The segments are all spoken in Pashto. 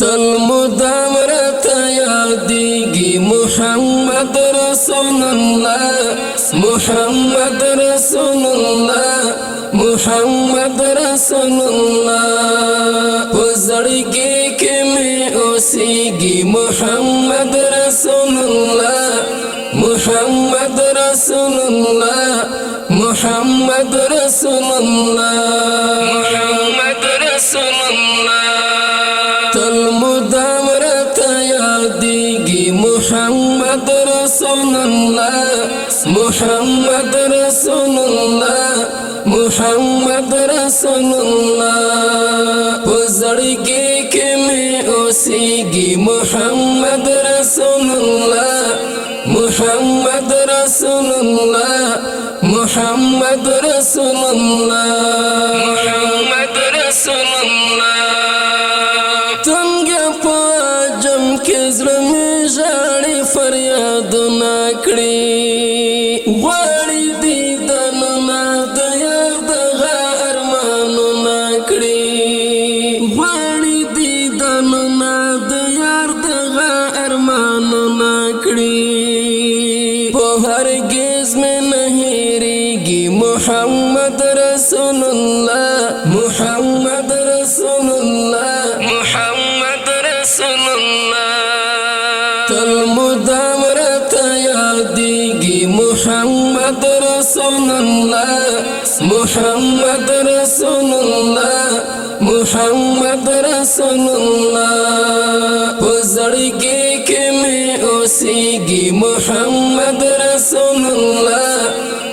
تل مدام رتا یادیگی محمد رسول اللہ محمد رسول اللہ محمد رسول اللہ وزڑگی کے میں اوسیگی محمد رسول اللہ محمد رسول اللہ محمد رسول اللہ محمد رسول اللہ تل مدام رتا یادیگی محمد رسول اللہ محمد رسول اللہ محمد رسول اللہ وزڑگی کے میں اوسیگی محمد رسول اللہ محمد رسول اللہ محمد رسول اللہ محمد رسول اللہ تنگیا پاجم کے زرمی جاڑی فریاد ناکڑی واری دیدن ناد یاد غار مانو ناکڑی واری دیدن ناد یاد غار مانو ناکڑی ہرگز میں نہیں ریگی محمد رسول اللہ محمد رسول اللہ محمد رسول اللہ تل مدام رتا یادیگی محمد رسول اللہ محمد رسول اللہ محمد رسول اللہ وزڑگی کے میں اوسیگی محمد رسول اللہ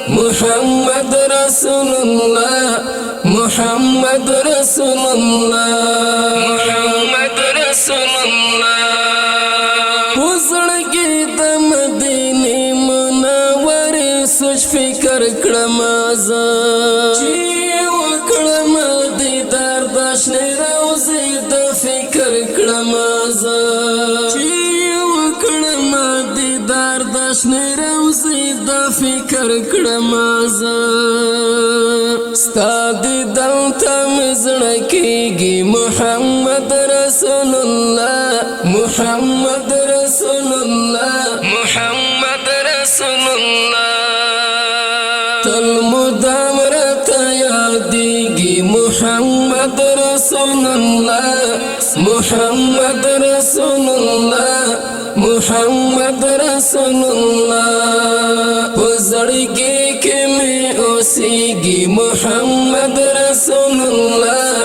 محمد رسول اللہ محمد رسول اللہ محمد رسول اللہ وزڑگی د مدینه منور سوچ فکر کړم زه چې وکړم دیدار د شنه روزي د فکر کړم زه چې وکړم دیدار د شنه روزي د فکر کړم زه ستا دیدن ته مې زړه کېږي محمد رسول الله محمد رسول الله محمد رسول الله تل مدام رتا یادیگی محمد رسول الله محمد رسول الله محمد رسول الله وزڑگی کے میں اوسیگی محمد رسول الله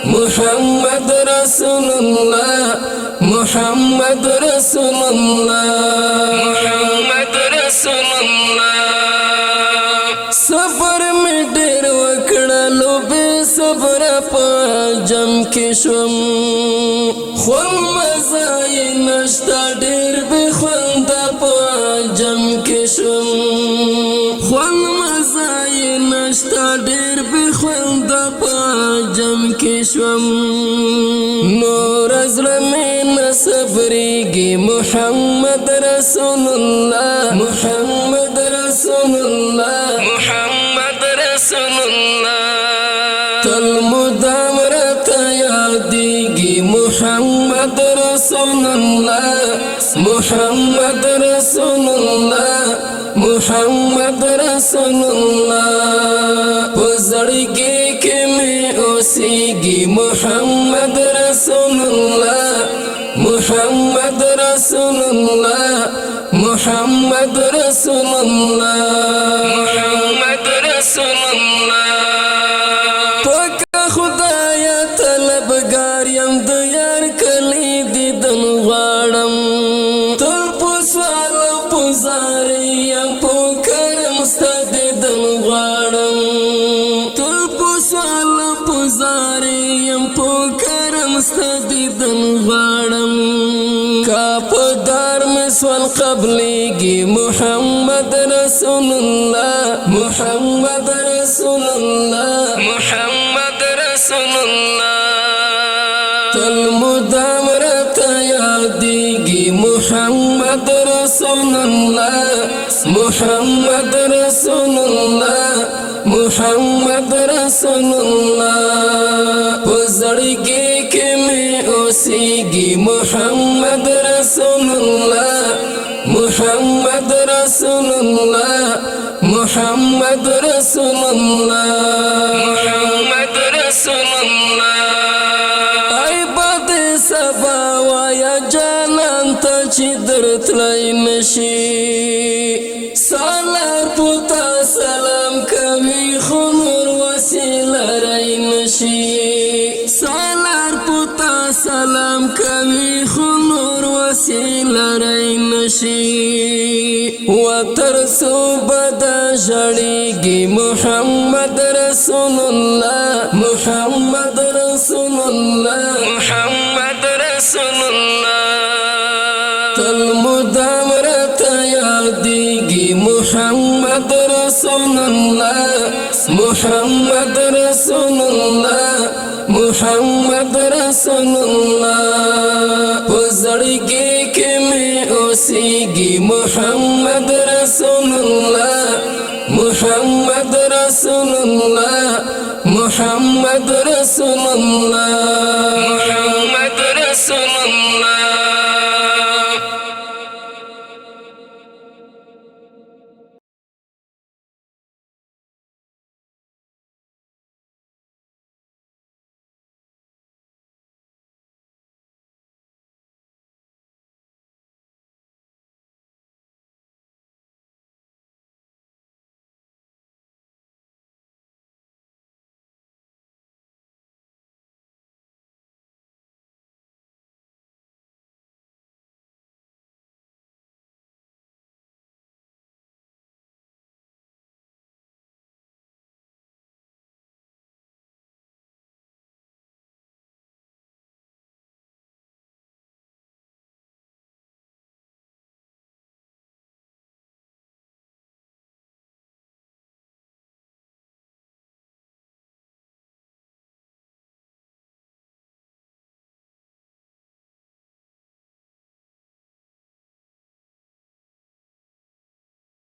محمد رسول الله محمد رسول الله محمد رسول الله صبر میں ډیر وکړلو بے صبر په جم کې شوم خون مزای نشتا ډیر بے خوند په جم کې شوم خون مزای نشتا ډیر بے خوند په جم کې شوم نور زړه مې نصبرېږي محمد رسول الله محمد رسول الله محمد رسول الله تل مدام رتا یادیگی محمد رسول الله محمد رسول الله محمد رسول الله وزڑگی کے میں اوسیگی محمد رسول الله محمد رسول الله محمد رسول الله محمد رسول الله پاک خدایا طلبگار یم د یار کلی دیدن غواړم تل په سوال پوزار یم په کرم ستا دیدن غواړم تل په سوال پوزار یم په کرم ستا دیدن غواړم کا پدار میں سوال قبلیگی محمد رسول اللہ محمد رسول اللہ محمد رسول اللہ تل مدام رتا یادیگی محمد رسول اللہ محمد رسول اللہ محمد رسول اللہ وزڑگی کے میں اوسیگی محمد رسول الله محمد رسول الله محمد رسول الله محمد رسول الله ای بد سبا ویا جانان ته چې درتلای نشي سالار پتا سلام کوي خو نور وسیله رای نشي سالار پتا سلام کوي خو نور وسیله رای نشي وترسو بدا جړیږي محمد رسول الله محمد رسول الله محمد رسول الله تل مدام رته یادېږي محمد رسول الله محمد رسول الله محمد رسول الله په زړګي کې مې اوسېږي محمد